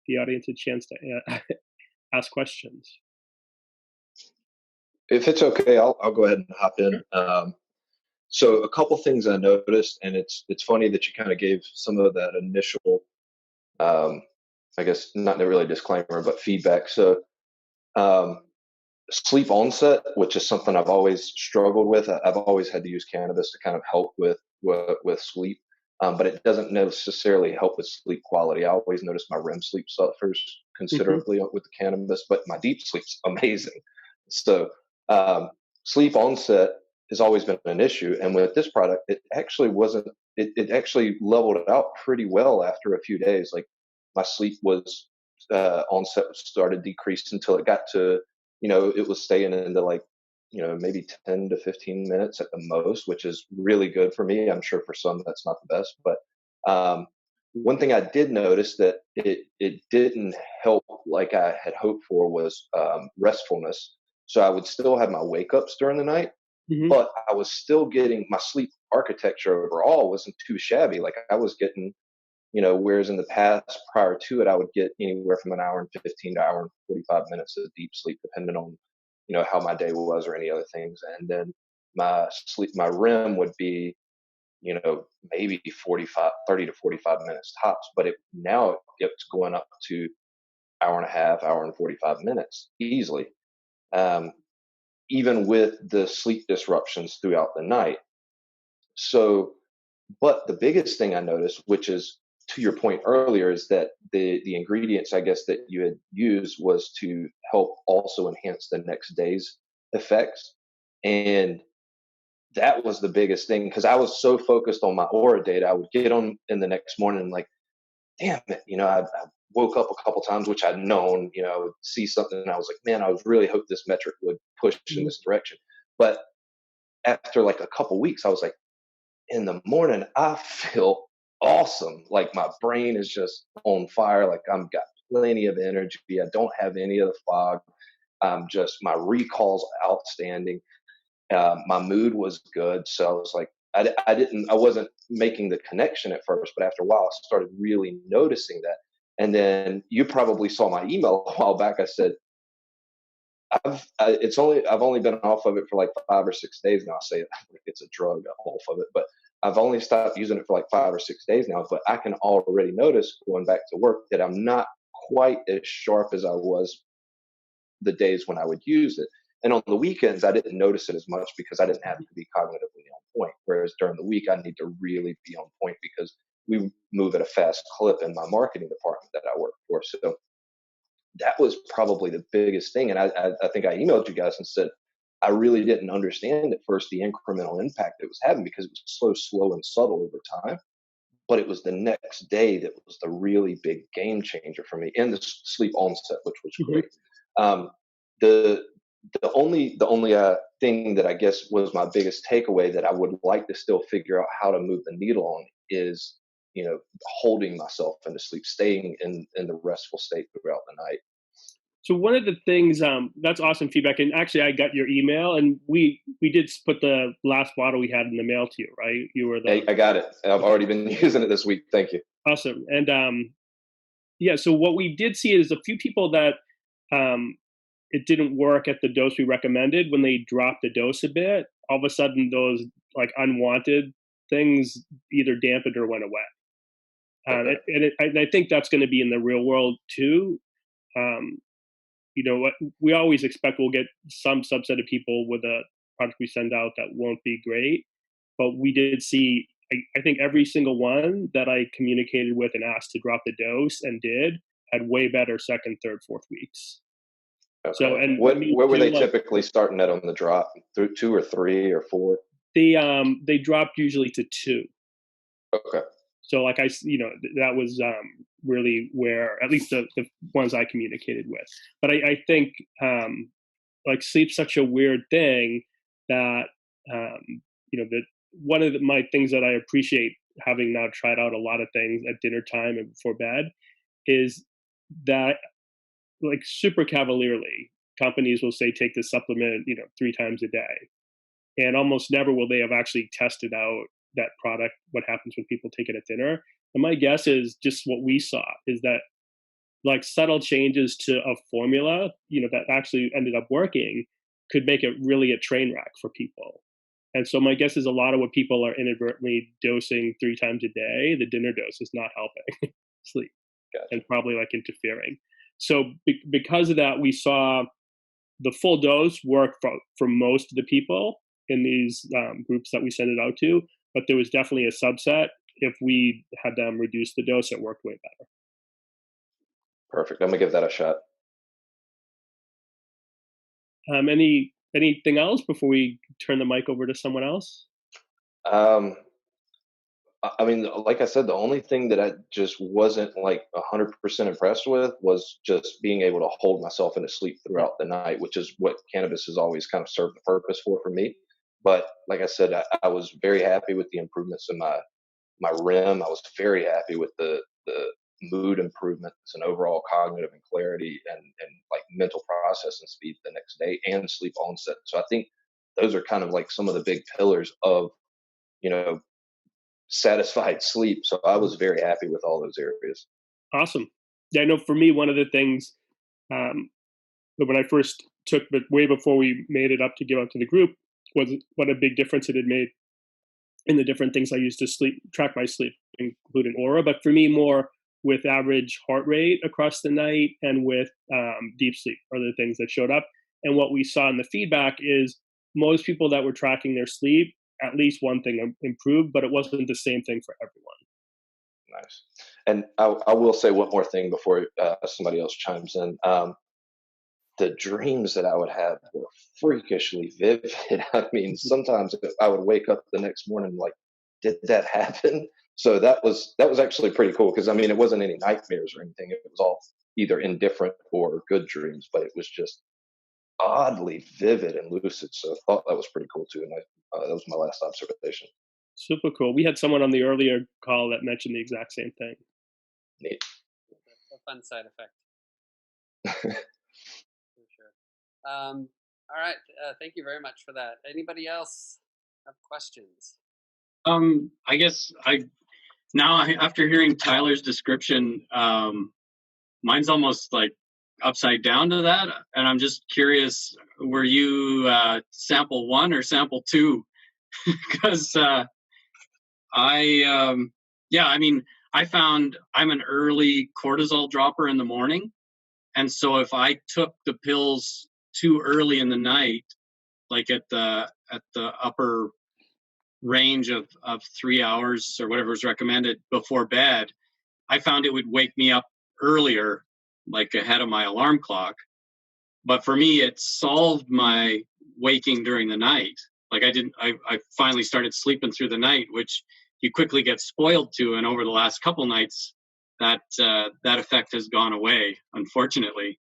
the audience a chance to ask questions.
If it's okay, I'll go ahead and hop in. So a couple things I noticed, and it's funny that you kind of gave some of that initial, I guess not really disclaimer, but feedback. So sleep onset, which is something I've always struggled with. I've always had to use cannabis to kind of help with sleep, but it doesn't necessarily help with sleep quality. I always notice my REM sleep suffers considerably with the cannabis, but my deep sleep's amazing. So sleep onset has always been an issue, and with this product, it actually wasn't. It actually leveled it out pretty well after a few days. Like my sleep was onset started decreased until it got to, it was staying into like, maybe 10 to 15 minutes at the most, which is really good for me. I'm sure for some that's not the best, but one thing I did notice that it didn't help like I had hoped for was restfulness. So I would still have my wake ups during the night, but I was still getting my sleep architecture overall wasn't too shabby. Like I was getting, whereas in the past prior to it, I would get anywhere from an hour and 15 to hour and 45 minutes of deep sleep, depending on, how my day was or any other things. And then my REM would be, maybe 30 to 45 minutes tops, but now it's going up to hour and a half, hour and 45 minutes easily. Even with the sleep disruptions throughout the night. So, but the biggest thing I noticed, which is to your point earlier, is that the ingredients, I guess, that you had used was to help also enhance the next day's effects. And that was the biggest thing, because I was so focused on my aura data. I would get on in the next morning and like, damn it, I woke up a couple times, which I'd known, would see something and I was like, man, I was really hope this metric would push in this direction. But after like a couple weeks, I was like, in the morning, I feel awesome. Like my brain is just on fire. Like I've got plenty of energy. I don't have any of the fog. My recall's outstanding. My mood was good. So I was like, I wasn't making the connection at first, but after a while, I started really noticing that. And then you probably saw my email a while back. I said, I've only been off of it for like 5 or 6 days now. I say it like it's a drug, I'm off of it, but I've only stopped using it for like 5 or 6 days now. But I can already notice going back to work that I'm not quite as sharp as I was the days when I would use it. And on the weekends, I didn't notice it as much because I didn't have to be cognitively on point. Whereas during the week, I need to really be on point because we move at a fast clip in my marketing department that I work for. So that was probably the biggest thing. And I think I emailed you guys and said, I really didn't understand at first the incremental impact it was having because it was so slow and subtle over time. But it was the next day that was the really big game changer for me, and the sleep onset, which was great. The only thing that I guess was my biggest takeaway that I would like to still figure out how to move the needle on is, holding myself into sleep, staying in the restful state throughout the night.
So one of the things, that's awesome feedback. And actually, I got your email, and we did put the last bottle we had in the mail to you, right? You were
I got it. I've already been using it this week. Thank you.
Awesome. And yeah, so what we did see is a few people that it didn't work at the dose we recommended. When they dropped the dose a bit, all of a sudden those like unwanted things either dampened or went away.
Okay.
And I think that's going to be in the real world too. What we always expect, we'll get some subset of people with a product we send out that won't be great. But we did see, I think every single one that I communicated with and asked to drop the dose and did had way better second, third, fourth weeks.
Okay.
So, and
what were they typically starting at on the drop? Through 2 or 3 or 4?
They dropped usually to 2.
Okay.
So like that was really where, at least the ones I communicated with. But I think like sleep's such a weird thing that, that one of my things that I appreciate, having now tried out a lot of things at dinner time and before bed, is that like super cavalierly, companies will say, take this supplement, 3 times a day. And almost never will they have actually tested out that product, what happens when people take it at dinner. And my guess is just what we saw is that like subtle changes to a formula, that actually ended up working could make it really a train wreck for people. And so my guess is a lot of what people are inadvertently dosing 3 times a day, the dinner dose is not helping sleep. Gotcha. And probably like interfering. So because of that, we saw the full dose work for most of the people in these groups that we sent it out to, but there was definitely a subset. If we had them reduce the dose, it worked way better.
Perfect. I'm gonna give that a shot.
Anything else before we turn the mic over to someone else?
I mean, like I said, the only thing that I just wasn't like 100% impressed with was just being able to hold myself into sleep throughout the night, which is what cannabis has always kind of served the purpose for me. But like I said, I was very happy with the improvements in my REM. I was very happy with the mood improvements and overall cognitive and clarity and like mental processing speed the next day and sleep onset. So I think those are kind of like some of the big pillars of, satisfied sleep. So I was very happy with all those areas.
Awesome. Yeah, I know for me, one of the things that when I first took, but way before we made it up to give out to the group, was what a big difference it had made in the different things I used to track my sleep, including Aura. But for me, more with average heart rate across the night and with deep sleep are the things that showed up. And what we saw in the feedback is most people that were tracking their sleep, at least one thing improved, but it wasn't the same thing for everyone.
Nice. And I will say one more thing before somebody else chimes in. The dreams that I would have were freakishly vivid. I mean, sometimes I would wake up the next morning like, did that happen? So that was actually pretty cool, because I mean, it wasn't any nightmares or anything. It was all either indifferent or good dreams, but it was just oddly vivid and lucid. So I thought that was pretty cool too. And that was my last observation.
Super cool. We had someone on the earlier call that mentioned the exact same thing.
Neat.
A fun side effect. For sure. All right. Thank you very much for that. Anybody else have questions?
I guess after hearing Tyler's description, mine's almost like upside down to that, and I'm just curious, were you sample 1 or sample 2? Because I found I'm an early cortisol dropper in the morning, and so if I took the pills too early in the night, like at the upper range of 3 hours or whatever was recommended before bed, I found it would wake me up earlier, like ahead of my alarm clock. But for me, it solved my waking during the night. Like I finally started sleeping through the night, which you quickly get spoiled to. And over the last couple nights, that effect has gone away, unfortunately.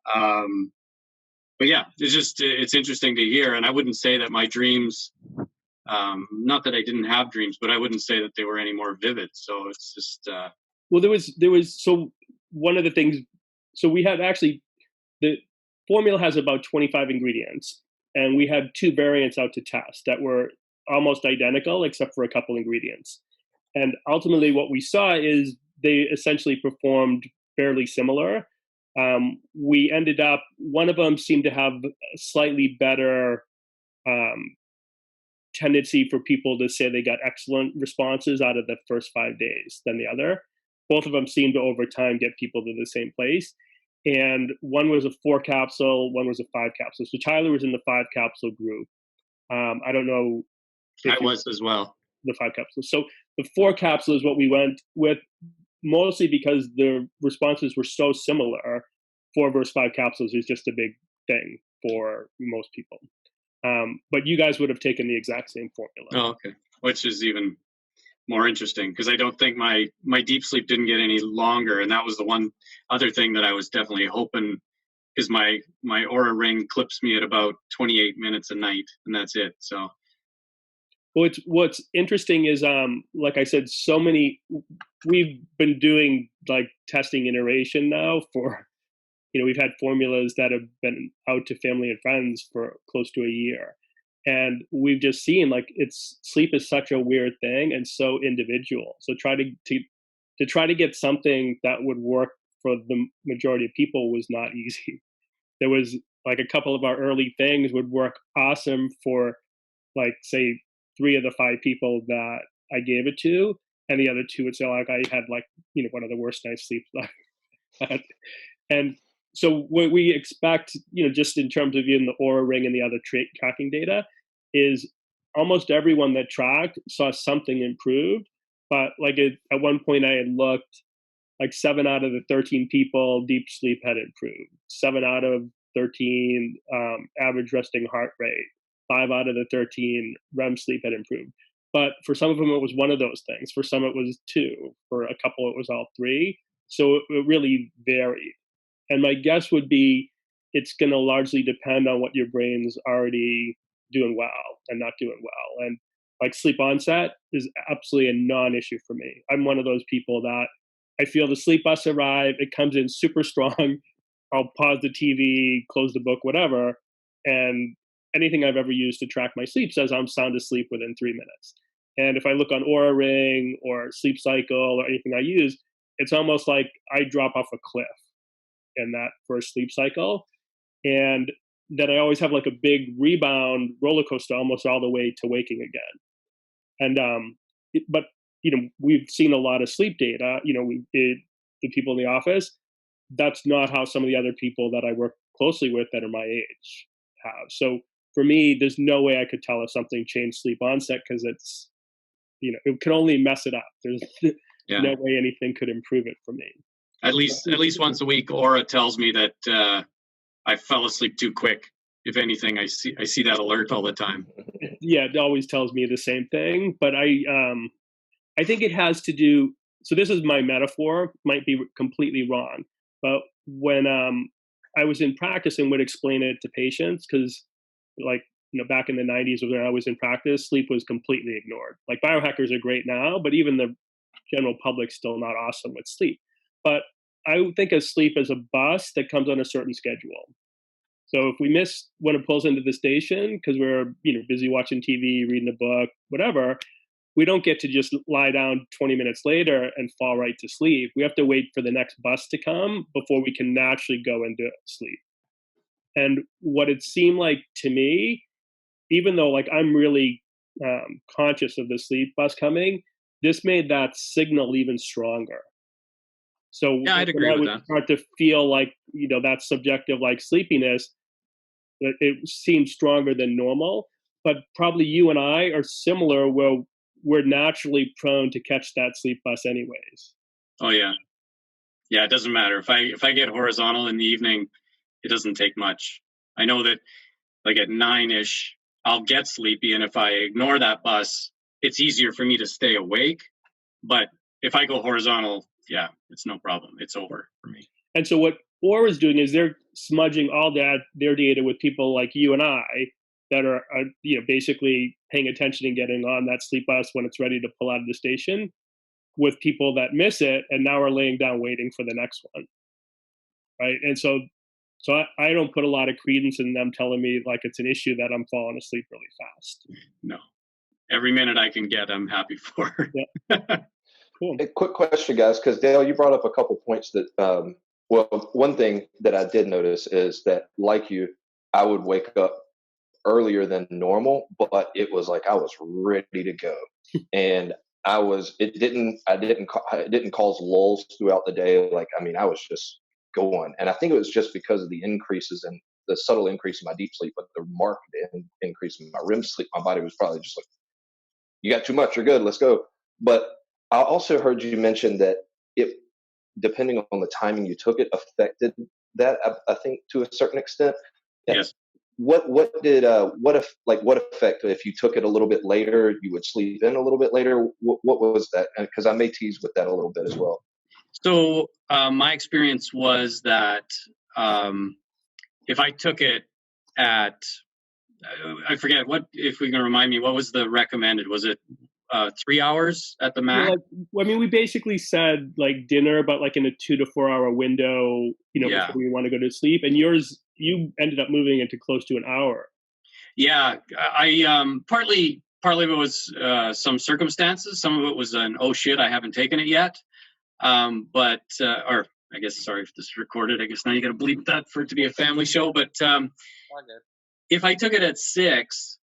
But yeah, it's interesting to hear. And I wouldn't say that my dreams, not that I didn't have dreams, but I wouldn't say that they were any more vivid. So it's just.
Well, there was so one of the things. So we had actually, the formula has about 25 ingredients, and we had 2 variants out to test that were almost identical except for a couple ingredients. And ultimately, what we saw is they essentially performed fairly similar. We ended up, one of them seemed to have a slightly better tendency for people to say they got excellent responses out of the first 5 days than the other. Both of them seemed to over time get people to the same place. And one was a 4 capsule, one was a 5 capsule. So Tyler was in the 5 capsule group. I don't know.
I was as well.
The 5 capsules. So the 4 capsule is what we went with, mostly because the responses were so similar. 4 versus 5 capsules is just a big thing for most people. But you guys would have taken the exact same formula.
Oh, okay. Which is even more interesting, because I don't think my deep sleep didn't get any longer, and that was the one other thing that I was definitely hoping, because my Aura Ring clips me at about 28 minutes a night, and that's it. So.
Well, what's interesting is, like I said, we've been doing like testing iteration now for, we've had formulas that have been out to family and friends for close to a year. And we've just seen like sleep is such a weird thing and so individual. So try to get something that would work for the majority of people was not easy. There was like a couple of our early things would work awesome for, like, say, 3 of the 5 people that I gave it to, and the other 2 would say like I had like one of the worst night's sleep I've had. And so what we expect, just in terms of even the Aura Ring and the other tracking data, is almost everyone that tracked saw something improved. But like at one point I had looked, like 7 out of the 13 people deep sleep had improved. 7 out of 13 average resting heart rate. 5 out of the 13 REM sleep had improved. But for some of them, it was one of those things. For some, it was 2. For a couple, it was all 3. So it really varied. And my guess would be it's going to largely depend on what your brain's already doing well and not doing well. And like sleep onset is absolutely a non-issue for me. I'm one of those people that I feel the sleep bus arrive, it comes in super strong. I'll pause the TV, close the book, whatever. And anything I've ever used to track my sleep says I'm sound asleep within 3 minutes. And if I look on Aura Ring or Sleep Cycle or anything I use, it's almost like I drop off a cliff in that first sleep cycle. And then I always have like a big rebound roller coaster almost all the way to waking again. And, but, we've seen a lot of sleep data, the people in the office. That's not how some of the other people that I work closely with that are my age have. So for me, there's no way I could tell if something changed sleep onset, because it's, it can only mess it up. There's no way anything could improve it for me.
At least once a week, Aura tells me that I fell asleep too quick. If anything, I see that alert all the time.
Yeah, it always tells me the same thing. But I I think it has to do, so this is my metaphor, might be completely wrong, but when I was in practice and would explain it to patients, because like, back in the 90s when I was in practice, sleep was completely ignored. Like biohackers are great now, but even the general public's still not awesome with sleep. But I would think of sleep as a bus that comes on a certain schedule. So if we miss when it pulls into the station because we're busy watching TV, reading a book, whatever, we don't get to just lie down 20 minutes later and fall right to sleep. We have to wait for the next bus to come before we can naturally go into sleep. And what it seemed like to me, even though like I'm really conscious of the sleep bus coming, this made that signal even stronger. So
Yeah, I'd agree
when I
with
would
that.
start to feel like, that subjective like sleepiness, it seemed stronger than normal. But probably you and I are similar where we're naturally prone to catch that sleep bus anyways.
Oh yeah. Yeah, it doesn't matter. If I get horizontal in the evening, it doesn't take much. I know that like at 9-ish, I'll get sleepy, and if I ignore that bus, it's easier for me to stay awake. But if I go horizontal, yeah, it's no problem. It's over for me.
And so what Aura is doing is they're smudging all their data with people like you and I that are basically paying attention and getting on that sleep bus when it's ready to pull out of the station, with people that miss it and now are laying down waiting for the next one, right? And so I don't put a lot of credence in them telling me like it's an issue that I'm falling asleep really fast.
No, every minute I can get, I'm happy for.
Yeah. Cool.
A quick question, guys, because Dale, you brought up a couple points that, well, one thing that I did notice is that, like you, I would wake up earlier than normal, but it was like I was ready to go, and it didn't cause lulls throughout the day. Like, I mean, I was just going, and I think it was just because of the increases in the subtle increase in my deep sleep, but the marked increase in my REM sleep. My body was probably just like, you got too much, you're good, let's go. But I also heard you mention that it, depending on the timing you took it, affected that. I think to a certain extent.
Yes.
What effect if you took it a little bit later, you would sleep in a little bit later? What was that? Because I may tease with that a little bit as well.
So my experience was that if I took it at, I forget if we can remind me, what was the recommended? Was it 3 hours at the max?
I mean, we basically said like dinner, but like in a 2 to 4 hour window,
Yeah.
before we want to go to sleep. And you ended up moving into close to an hour.
Yeah, I partly of it was some circumstances. Some of it was an oh shit, I haven't taken it yet. But or I guess, sorry if this is recorded. I guess now you got to bleep that for it to be a family show. But if I took it at 6,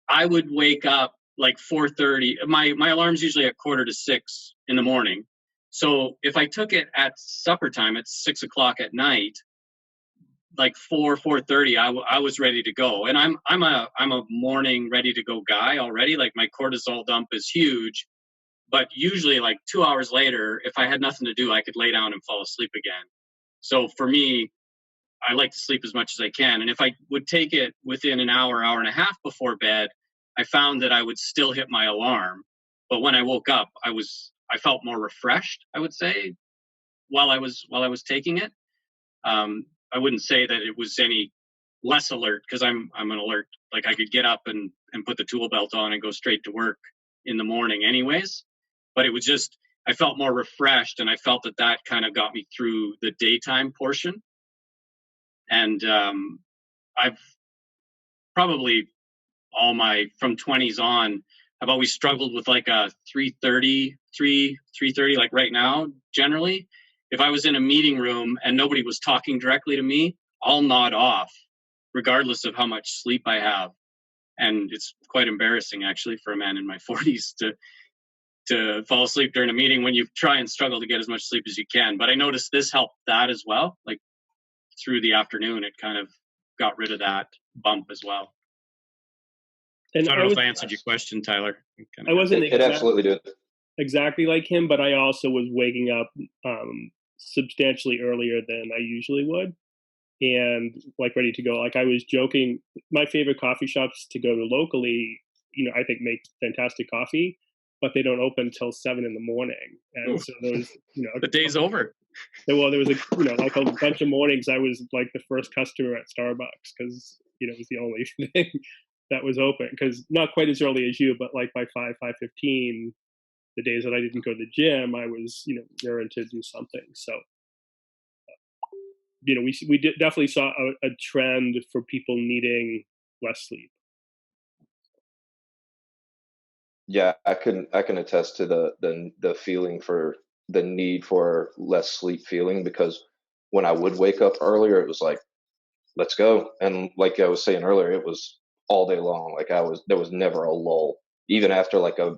I would wake up like 4:30. My alarm's usually at 5:45 in the morning. So if I took it at supper time at 6 o'clock at night, like 4:30, I was ready to go. And I'm a morning ready to go guy already. Like my cortisol dump is huge, but usually like 2 hours later, if I had nothing to do, I could lay down and fall asleep again. So for me, I like to sleep as much as I can. And if I would take it within an hour and a half before bed, I found that I would still hit my alarm. But when I woke up, I felt more refreshed, I would say, while I was taking it. I wouldn't say that it was any less alert, because I'm an alert. Like I could get up and put the tool belt on and go straight to work in the morning anyways. But it was just, I felt more refreshed, and I felt that kind of got me through the daytime portion. And I've probably from 20s on, I've always struggled with like a 3:30, like right now, generally. If I was in a meeting room and nobody was talking directly to me, I'll nod off, regardless of how much sleep I have. And it's quite embarrassing, actually, for a man in my 40s to fall asleep during a meeting when you try and struggle to get as much sleep as you can. But I noticed this helped that as well. Like through the afternoon, it kind of got rid of that bump as well.
And
So I don't know if I answered your question, Tyler.
I wasn't
It absolutely did.
exactly like him, but I also was waking up substantially earlier than I usually would, and like ready to go. Like I was joking, my favorite coffee shops to go to locally, I think make fantastic coffee, but they don't open till 7 in the morning. And
Ooh.
so there was,
The day's over.
well, there was like a bunch of mornings I was like the first customer at Starbucks because, it was the only thing that was open, because not quite as early as you, but like by 5:15, the days that I didn't go to the gym, I was, raring to do something. So, we definitely saw a trend for people needing less sleep.
Yeah, I can attest to the feeling for the need for less sleep feeling, because when I would wake up earlier, it was like, let's go. And like I was saying earlier, it was all day long. Like there was never a lull. Even after like a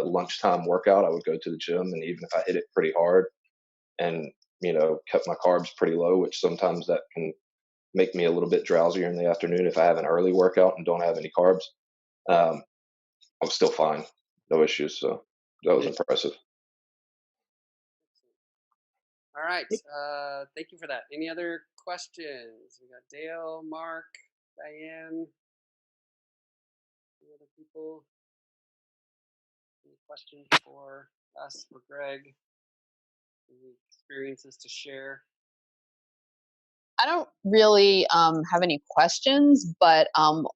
lunchtime workout, I would go to the gym, and even if I hit it pretty hard and kept my carbs pretty low, which sometimes that can make me a little bit drowsier in the afternoon if I have an early workout and don't have any carbs. I was still fine, no issues. So that was impressive.
All right. Thank you for that. Any other questions? We got Dale, Mark, Diane. Any other people? Any questions for us, for Greg? Any experiences to share?
I don't really have any questions, but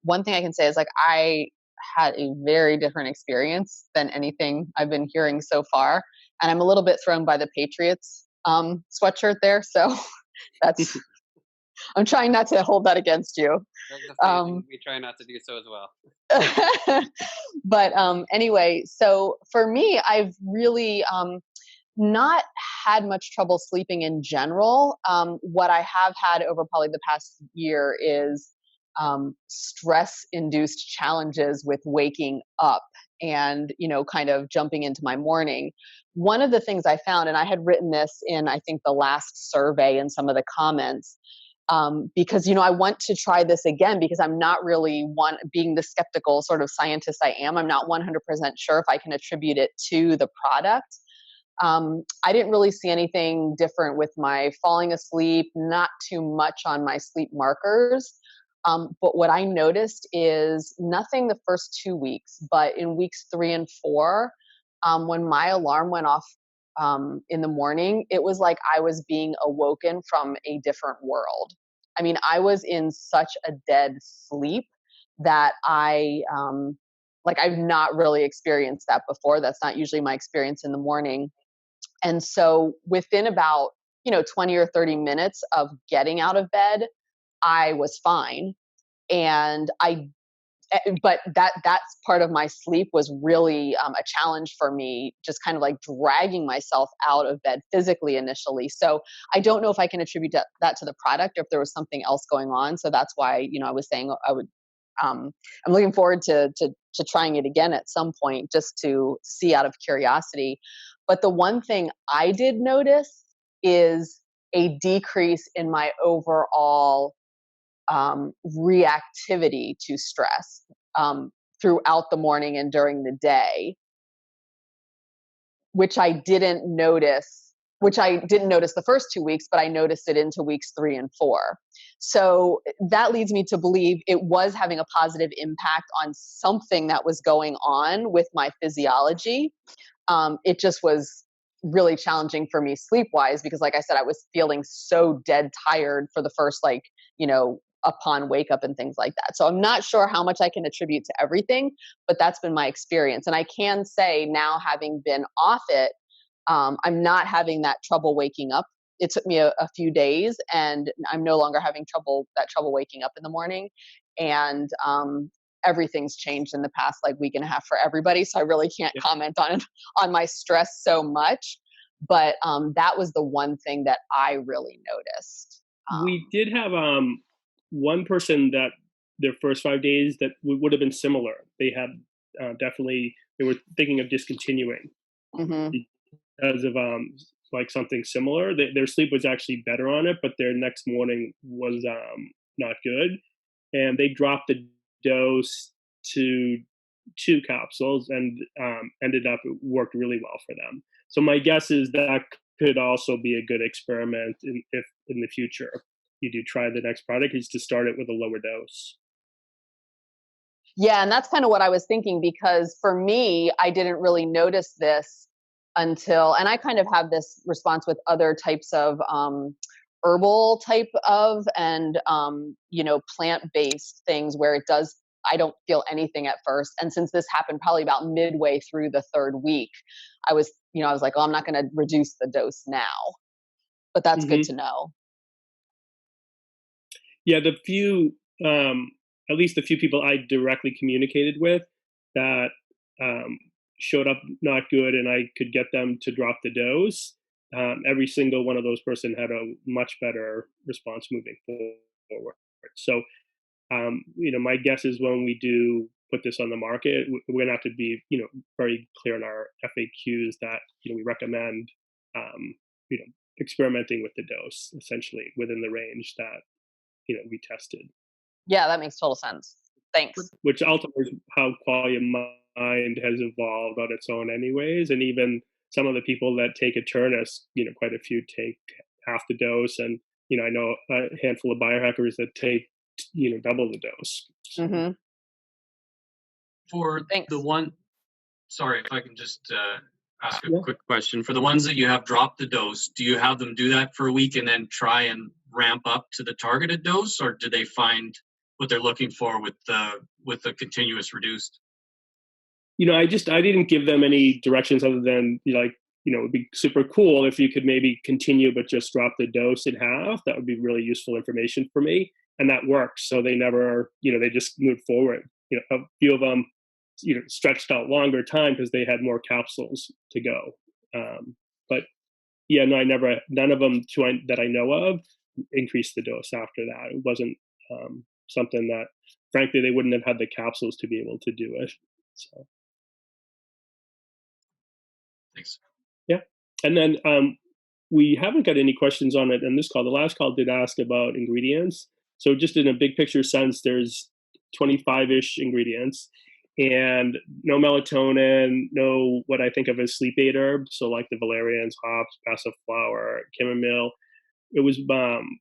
one thing I can say is, like, I had a very different experience than anything I've been hearing so far, and I'm a little bit thrown by the Patriots sweatshirt there, so that's I'm trying not to hold that against you.
We try not to do so as well.
But anyway, so for me, I've really not had much trouble sleeping in general. What I have had over probably the past year is stress-induced challenges with waking up and, kind of jumping into my morning. One of the things I found, and I had written this in, I think, the last survey in some of the comments, because, I want to try this again, because I'm not really being the skeptical sort of scientist I am. I'm not 100% sure if I can attribute it to the product. I didn't really see anything different with my falling asleep, not too much on my sleep markers. But what I noticed is nothing the first 2 weeks, but in weeks 3 and 4, when my alarm went off in the morning, it was like I was being awoken from a different world. I mean, I was in such a dead sleep that I've not really experienced that before. That's not usually my experience in the morning. And so within about, 20 or 30 minutes of getting out of bed, I was fine. And but that's part of my sleep was really a challenge for me, just kind of like dragging myself out of bed physically initially. So I don't know if I can attribute that to the product or if there was something else going on. So that's why, I was saying I would, I'm looking forward to trying it again at some point, just to see out of curiosity. But the one thing I did notice is a decrease in my overall reactivity to stress throughout the morning and during the day, which I didn't notice the first 2 weeks, but I noticed it into weeks 3 and 4. So that leads me to believe it was having a positive impact on something that was going on with my physiology. It just was really challenging for me sleep-wise because, like I said, I was feeling so dead tired for the first, upon wake up and things like that. So I'm not sure how much I can attribute to everything, but that's been my experience. And I can say now, having been off it, I'm not having that trouble waking up. It took me a few days, and I'm no longer having trouble waking up in the morning. And everything's changed in the past week and a half for everybody. So I really can't comment on my stress so much. But that was the one thing that I really noticed.
We did have one person that their first 5 days that would have been similar. They had they were thinking of discontinuing because of something similar. Their sleep was actually better on it, but their next morning was not good. And they dropped the dose to 2 capsules and ended up, it worked really well for them. So my guess is that could also be a good experiment if in the future you do try the next product, is to start it with a lower dose.
Yeah, and that's kind of what I was thinking, because for me, I didn't really notice this until, and I kind of have this response with other types of herbal type of and plant-based things where it does, I don't feel anything at first. And since this happened probably about midway through the third week, I was like, oh, I'm not going to reduce the dose now. But that's good to know.
Yeah, the few, at least the few people I directly communicated with that showed up not good, and I could get them to drop the dose. Every single one of those person had a much better response moving forward. So, my guess is when we do put this on the market, we're gonna have to be, very clear in our FAQs that we recommend, experimenting with the dose essentially within the range that we tested.
Yeah, that makes total sense. Thanks.
Which ultimately is how quality of mind has evolved on its own anyways. And even some of the people that take Eternus, quite a few take half the dose. And, I know a handful of biohackers that take, double the dose.
Mm-hmm.
For
Thanks.
the one, sorry, if I can just ask a
Yeah.
quick question. For the ones that you have dropped the dose, do you have them do that for a week and then try and ramp up to the targeted dose, or do they find what they're looking for with the continuous reduced?
I didn't give them any directions other than it'd be super cool if you could maybe continue but just drop the dose in half. That would be really useful information for me, and that works. So they never, they just moved forward. A few of them, stretched out longer time because they had more capsules to go. But yeah, no, none of them that I know of increased the dose after that. It wasn't something that, frankly, they wouldn't have had the capsules to be able to do it. So.
Thanks.
Yeah. And then we haven't got any questions on it in this call. The last call did ask about ingredients. So just in a big picture sense, there's 25-ish ingredients and no melatonin, no what I think of as sleep aid herbs. So like the valerians, hops, passiflower, chamomile. It was,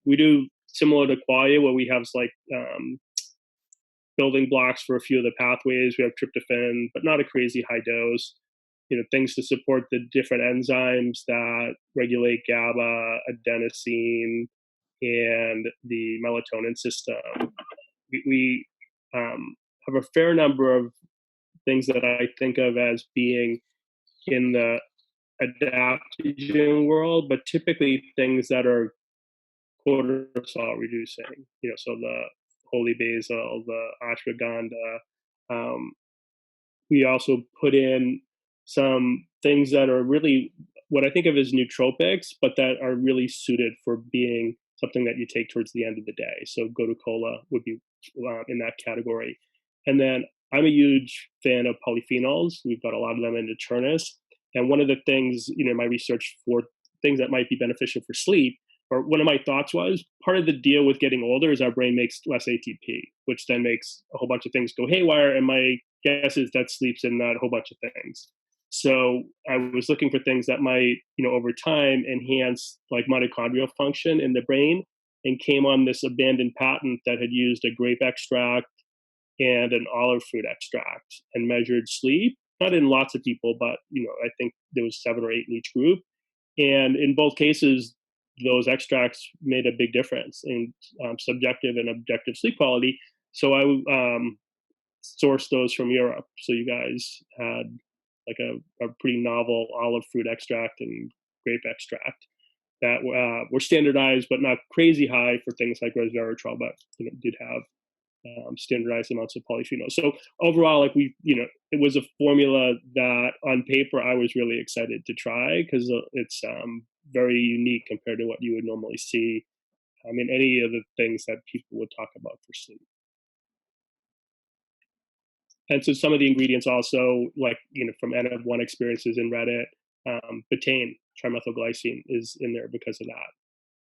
we do similar to Qualia where we have like building blocks for a few of the pathways. We have tryptophan, but not a crazy high dose. Things to support the different enzymes that regulate GABA, adenosine, and the melatonin system. We have a fair number of things that I think of as being in the adaptogen world, but typically things that are cortisol reducing. So the holy basil, the ashwagandha. We also put in some things that are really what I think of as nootropics, but that are really suited for being something that you take towards the end of the day. So gotu kola would be in that category. And then I'm a huge fan of polyphenols. We've got a lot of them in Eternus. And one of the things, in my research for things that might be beneficial for sleep, or one of my thoughts was part of the deal with getting older is our brain makes less ATP, which then makes a whole bunch of things go haywire. And my guess is that sleeps in that whole bunch of things. So I was looking for things that might, over time enhance like mitochondrial function in the brain, and came on this abandoned patent that had used a grape extract and an olive fruit extract and measured sleep, not in lots of people, but, I think there was 7 or 8 in each group. And in both cases, those extracts made a big difference in subjective and objective sleep quality. So I sourced those from Europe. So you guys had like a pretty novel olive fruit extract and grape extract that were standardized, but not crazy high for things like resveratrol, but did have standardized amounts of polyphenols. So overall, like it was a formula that on paper I was really excited to try because it's very unique compared to what you would normally see in any of the things that people would talk about for sleep. And so some of the ingredients also, like, from N of 1 experiences in Reddit, betaine, trimethylglycine is in there because of that.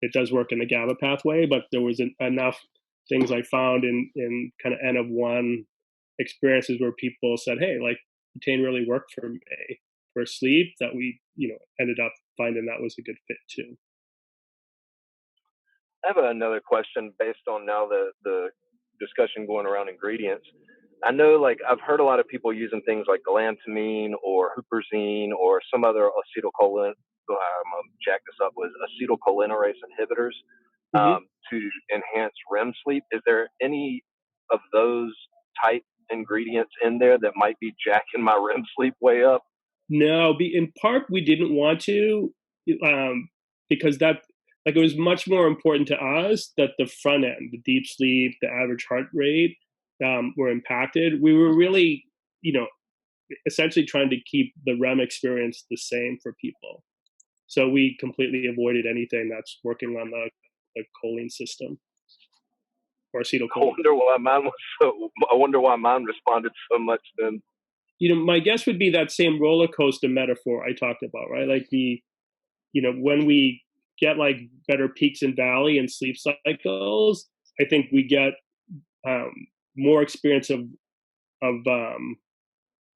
It does work in the GABA pathway, but there was enough things I found in kind of N of 1 experiences where people said, hey, like betaine really worked for me for sleep, that we, ended up finding that was a good fit too.
I have another question based on now the discussion going around ingredients. I know, like, I've heard a lot of people using things like galantamine or huperzine or some other acetylcholine. I'm jack this up with acetylcholinesterase inhibitors to enhance REM sleep. Is there any of those type ingredients in there that might be jacking my REM sleep way up?
No, in part we didn't want to, because that, like, it was much more important to us that the front end, the deep sleep, the average heart rate, were impacted. We were really, essentially trying to keep the REM experience the same for people. So we completely avoided anything that's working on the choline system or acetylcholine.
I wonder why mine responded so much then.
My guess would be that same roller coaster metaphor I talked about, right? Like when we get like better peaks and valley and sleep cycles, I think we get more experience of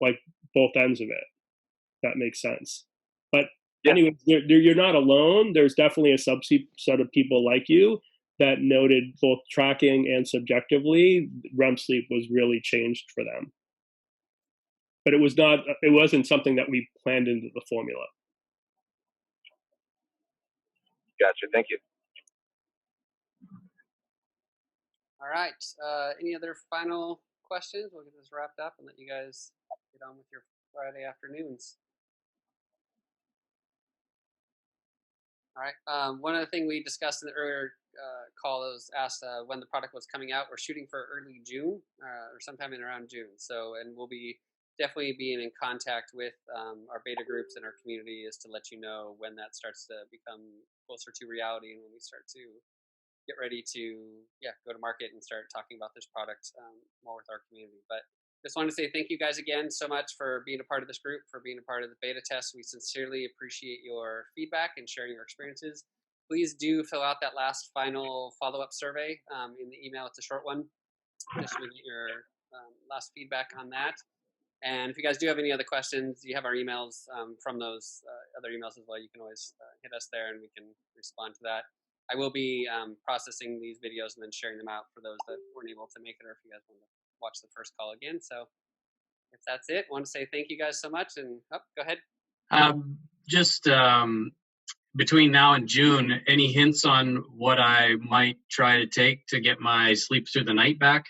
like both ends of it. That makes sense. But anyway, you're not alone. There's definitely a subset of people like you that noted both tracking and subjectively REM sleep was really changed for them. But it wasn't something that we planned into the formula.
Gotcha. Thank you.
All right. Any other final questions? We'll get this wrapped up and let you guys get on with your Friday afternoons. All right. One other thing we discussed in the earlier call was asked when the product was coming out. We're shooting for early June or sometime in around June. So, and we'll be definitely being in contact with our beta groups and our community is to let you know when that starts to become closer to reality and when we start to get ready to go to market and start talking about this product more with our community. But just want to say thank you guys again so much for being a part of this group, for being a part of the beta test. We sincerely appreciate your feedback and sharing your experiences. Please do fill out that last final follow-up survey in the email. It's a short one, just to get your last feedback on that. And if you guys do have any other questions, you have our emails from those other emails as well. You can always hit us there and we can respond to that. I will be processing these videos and then sharing them out for those that weren't able to make it, or if you guys want to watch the first call again. So if that's it, I want to say thank you guys so much. And go ahead.
Just between now and June, any hints on what I might try to take to get my sleep through the night back?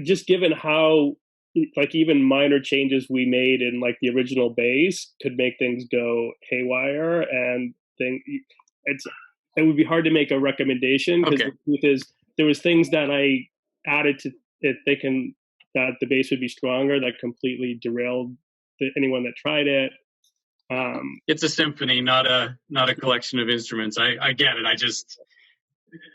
Just given how, like, even minor changes we made in like the original base could make things go haywire, and it would be hard to make a recommendation because the truth is there was things that I added to it thinking that the base would be stronger that completely derailed anyone that tried it.
It's a symphony, not a collection of instruments. I get it. I just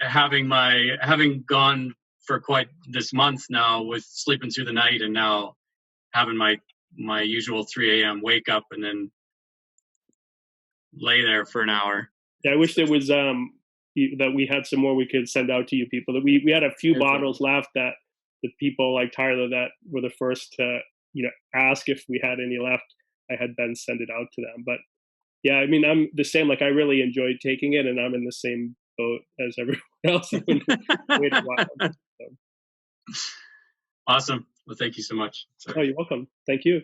having gone for quite this month now with sleeping through the night and now having my usual 3 a.m. wake up and then lay there for an hour.
Yeah, I wish there was that we had some more we could send out to you people. That we had a few bottles left that the people like Tyler that were the first to ask if we had any left. I had Ben send it out to them. But yeah, I mean, I'm the same. Like, I really enjoyed taking it, and I'm in the same boat as everyone else. I've been waiting a while. So.
Awesome. Well, thank you so much.
Oh, you're welcome. Thank you.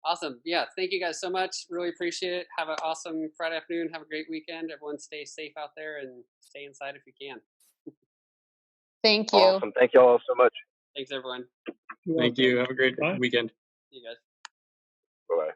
Awesome. Yeah, thank you guys so much. Really appreciate it. Have an awesome Friday afternoon. Have a great weekend. Everyone stay safe out there and stay inside if you can.
Thank you.
Awesome. Thank you all so much.
Thanks, everyone.
Thank you. Have a great weekend.
See you guys.
Bye-bye.